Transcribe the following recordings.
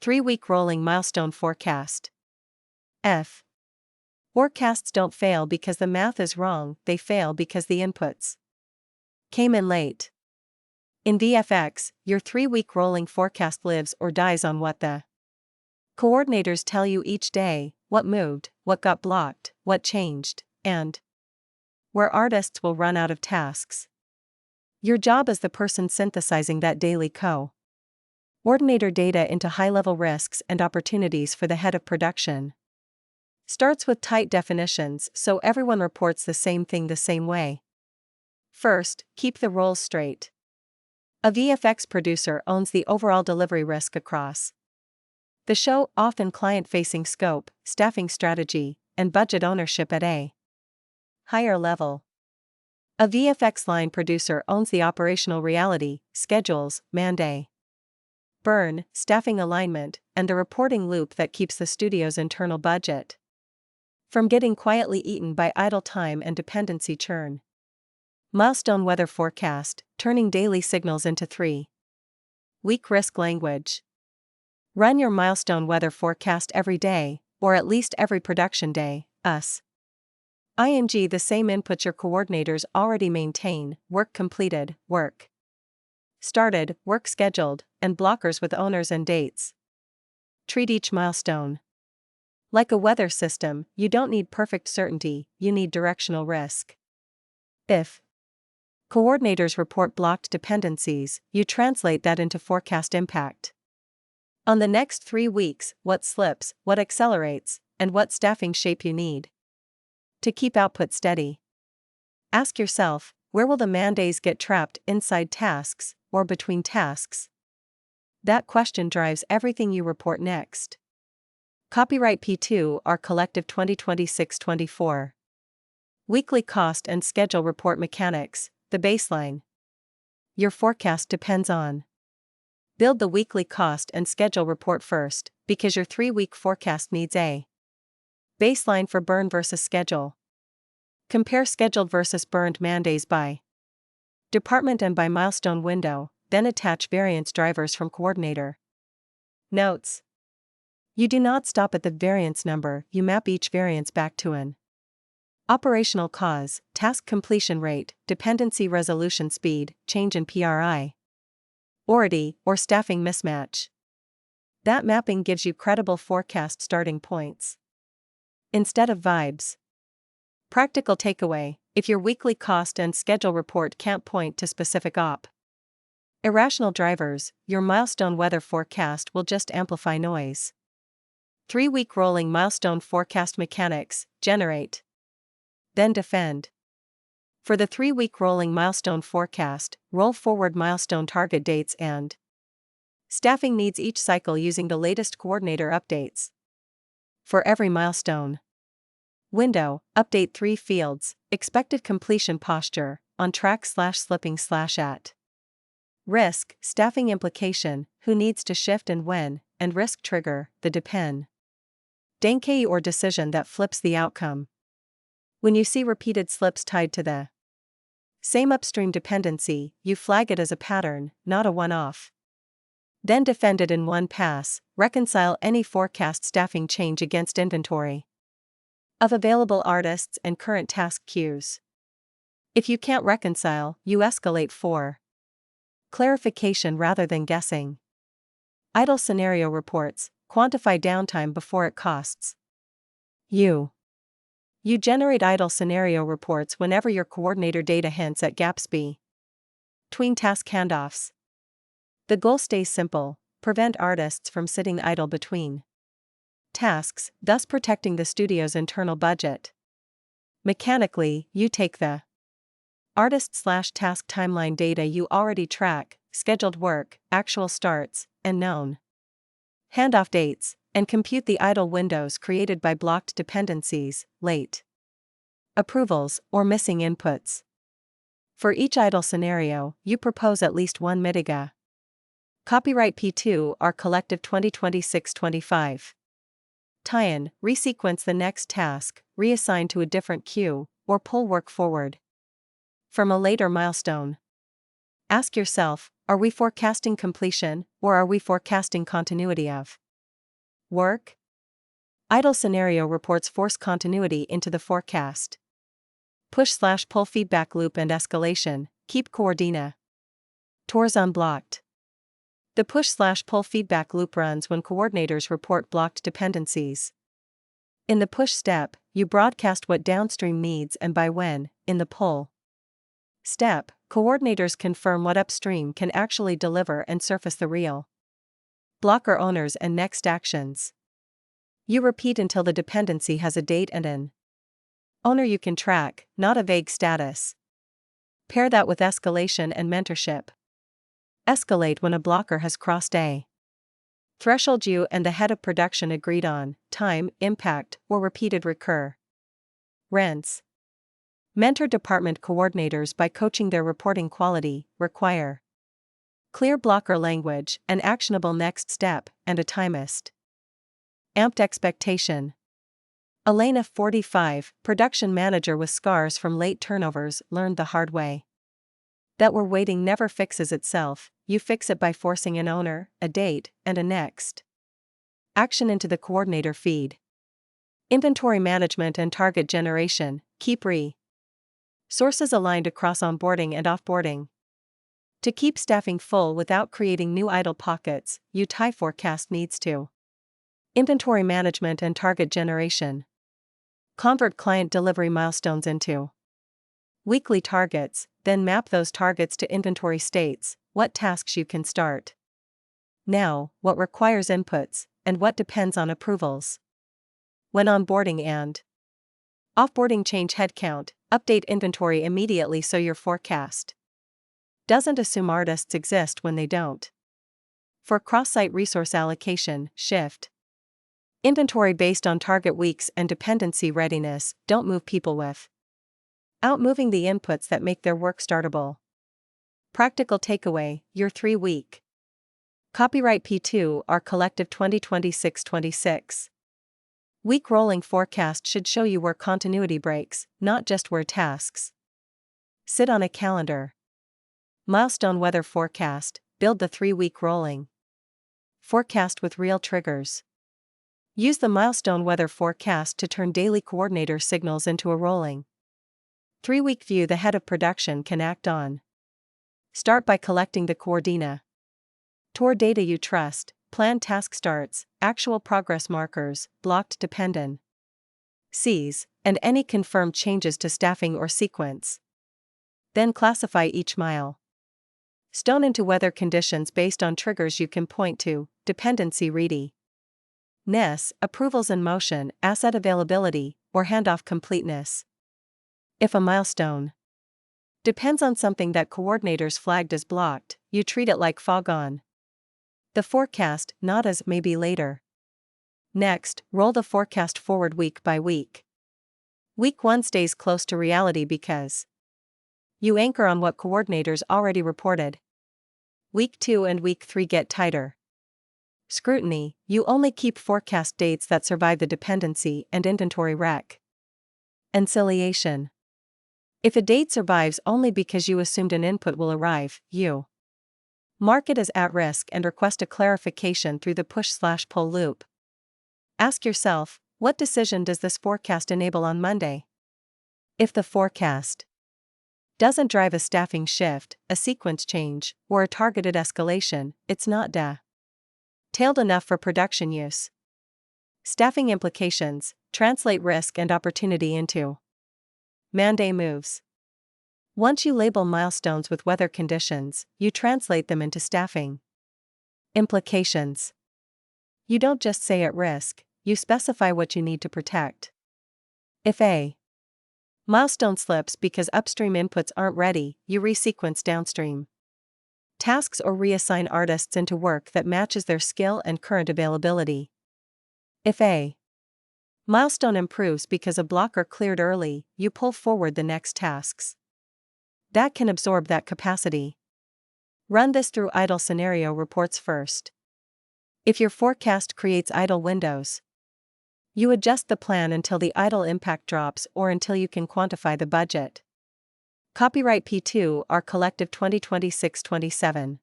3-week rolling milestone forecast. F. Forecasts don't fail because the math is wrong, they fail because the inputs came in late. In VFX, your 3-week rolling forecast lives or dies on what the coordinators tell you each day, what moved, what got blocked, what changed, and where artists will run out of tasks. Your job as the person synthesizing that daily coordinator data into high-level risks and opportunities for the head of production. Starts with tight definitions so everyone reports the same thing the same way. First, keep the roles straight. A VFX producer owns the overall delivery risk across the show, often client-facing scope, staffing strategy, and budget ownership at a higher level. A VFX line producer owns the operational reality, schedules, man-day burn, staffing alignment, and the reporting loop that keeps the studio's internal budget from getting quietly eaten by idle time and dependency churn. Milestone weather forecast, turning daily signals into 3-week risk language. Run your milestone weather forecast every day, or at least every production day, ing the same inputs your coordinators already maintain: work completed, work started, work scheduled, and blockers with owners and dates. Treat each milestone like a weather system. You don't need perfect certainty, you need directional risk. If coordinators report blocked dependencies, you translate that into forecast impact. On the next 3 weeks, what slips, what accelerates, and what staffing shape you need to keep output steady. Ask yourself, where will the man-days get trapped, inside tasks, or between tasks? That question drives everything you report next. Copyright P2R Collective 2026-24. Weekly cost and schedule report mechanics, the baseline your forecast depends on. Build the weekly cost and schedule report first, because your 3-week forecast needs a baseline for burn versus schedule. Compare scheduled versus burned man-days by department and by milestone window, then attach variance drivers from coordinator. Notes: you do not stop at the variance number, you map each variance back to an operational cause, task completion rate, dependency resolution speed, change in priority, or staffing mismatch. That mapping gives you credible forecast starting points instead of vibes. Practical takeaway: if your weekly cost and schedule report can't point to specific irrational drivers, your milestone weather forecast will just amplify noise. 3-week rolling milestone forecast mechanics: generate, then defend. For the 3-week rolling milestone forecast, roll forward milestone target dates and staffing needs each cycle using the latest coordinator updates. For every milestone window, update 3 fields: expected completion posture, on track/slipping/at risk, staffing implication, who needs to shift and when, and risk trigger, the depend denke or decision that flips the outcome. When you see repeated slips tied to the same upstream dependency, you flag it as a pattern, not a one-off. Then defend it in one pass, reconcile any forecast staffing change against inventory of available artists and current task queues. If you can't reconcile, you escalate for clarification rather than guessing. Idle scenario reports: quantify downtime before it costs you. You generate idle scenario reports whenever your coordinator data hints at gaps between task handoffs. The goal stays simple: prevent artists from sitting idle between tasks, thus protecting the studio's internal budget. Mechanically, you take the artist/task timeline data you already track, scheduled work, actual starts, and known handoff dates, and compute the idle windows created by blocked dependencies, late approvals, or missing inputs. For each idle scenario, you propose at least one mitiga. Copyright P2R Collective 2026-25. Tie-in: resequence the next task, reassign to a different queue, or pull work forward from a later milestone. Ask yourself, are we forecasting completion, or are we forecasting continuity of Work. Idle scenario reports force continuity into the forecast. Push/pull feedback loop and escalation, keep coordinate. Tours unblocked. The push/pull feedback loop runs when coordinators report blocked dependencies. In the push step, you broadcast what downstream needs and by when. In the pull step, coordinators confirm what upstream can actually deliver and surface the real blocker owners and next actions. You repeat until the dependency has a date and an owner you can track, not a vague status. Pair that with escalation and mentorship. Escalate when a blocker has crossed a threshold you and the head of production agreed on, time, impact, or repeated recur. Rinse. Mentor department coordinators by coaching their reporting quality, require clear blocker language, an actionable next step, and a timist. Amped expectation. Elena 45, production manager with scars from late turnovers, learned the hard way that we're waiting never fixes itself, you fix it by forcing an owner, a date, and a next action into the coordinator feed. Inventory management and target generation, keep sources aligned across onboarding and offboarding. To keep staffing full without creating new idle pockets, you tie forecast needs to inventory management and target generation. Convert client delivery milestones into weekly targets, then map those targets to inventory states, what tasks you can start now, what requires inputs, and what depends on approvals. When onboarding and offboarding change headcount, update inventory immediately so your forecast doesn't assume artists exist when they don't. For cross-site resource allocation, shift inventory based on target weeks and dependency readiness, don't move people with moving the inputs that make their work startable. Practical takeaway, your 3-week copyright P2R Collective 2026-26 week rolling forecast should show you where continuity breaks, not just where tasks sit on a calendar. Milestone weather forecast, build the 3-week rolling forecast with real triggers. Use the milestone weather forecast to turn daily coordinator signals into a rolling 3-week view the head of production can act on. Start by collecting the coordinate tour data you trust, planned task starts, actual progress markers, blocked dependencies, and any confirmed changes to staffing or sequence. Then classify each milestone into weather conditions based on triggers you can point to, dependency readiness, approvals in motion, asset availability, or handoff completeness. If a milestone depends on something that coordinators flagged as blocked, you treat it like fog on the forecast, not as maybe later. Next, roll the forecast forward week by week. Week 1 stays close to reality because you anchor on what coordinators already reported. Week 2 and Week 3 get tighter scrutiny, you only keep forecast dates that survive the dependency and inventory reconciliation. If a date survives only because you assumed an input will arrive, you mark it as at risk and request a clarification through the push/pull loop. Ask yourself, what decision does this forecast enable on Monday? If the forecast doesn't drive a staffing shift, a sequence change, or a targeted escalation, it's not detailed enough for production use. Staffing implications, translate risk and opportunity into Monday moves. Once you label milestones with weather conditions, you translate them into staffing implications. You don't just say at risk, you specify what you need to protect. If a milestone slips because upstream inputs aren't ready, you resequence downstream tasks or reassign artists into work that matches their skill and current availability. If a milestone improves because a blocker cleared early, you pull forward the next tasks that can absorb that capacity. Run this through idle scenario reports first. If your forecast creates idle windows, you adjust the plan until the idle impact drops or until you can quantify the budget. Copyright P2R Collective 2026-27.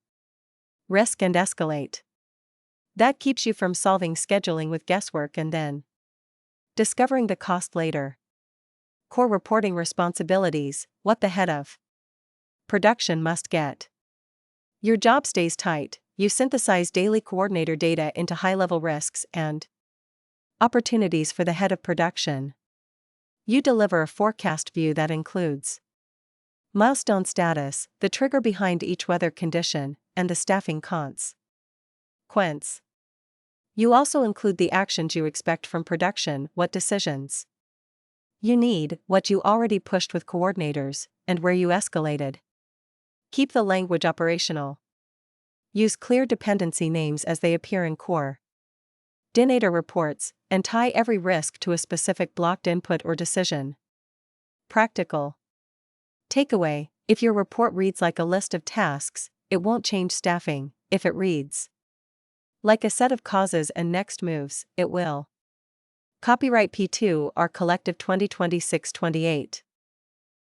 Risk and escalate. That keeps you from solving scheduling with guesswork and then discovering the cost later. Core reporting responsibilities: what the head of production must get. Your job stays tight, you synthesize daily coordinator data into high-level risks and opportunities for the head of production. You deliver a forecast view that includes milestone status, the trigger behind each weather condition, and the staffing consequence. You also include the actions you expect from production, what decisions you need, what you already pushed with coordinators, and where you escalated. Keep the language operational. Use clear dependency names as they appear in core coordinator reports, and tie every risk to a specific blocked input or decision. Practical takeaway: if your report reads like a list of tasks, it won't change staffing. If it reads like a set of causes and next moves, it will. Copyright P2R Collective 2026-28.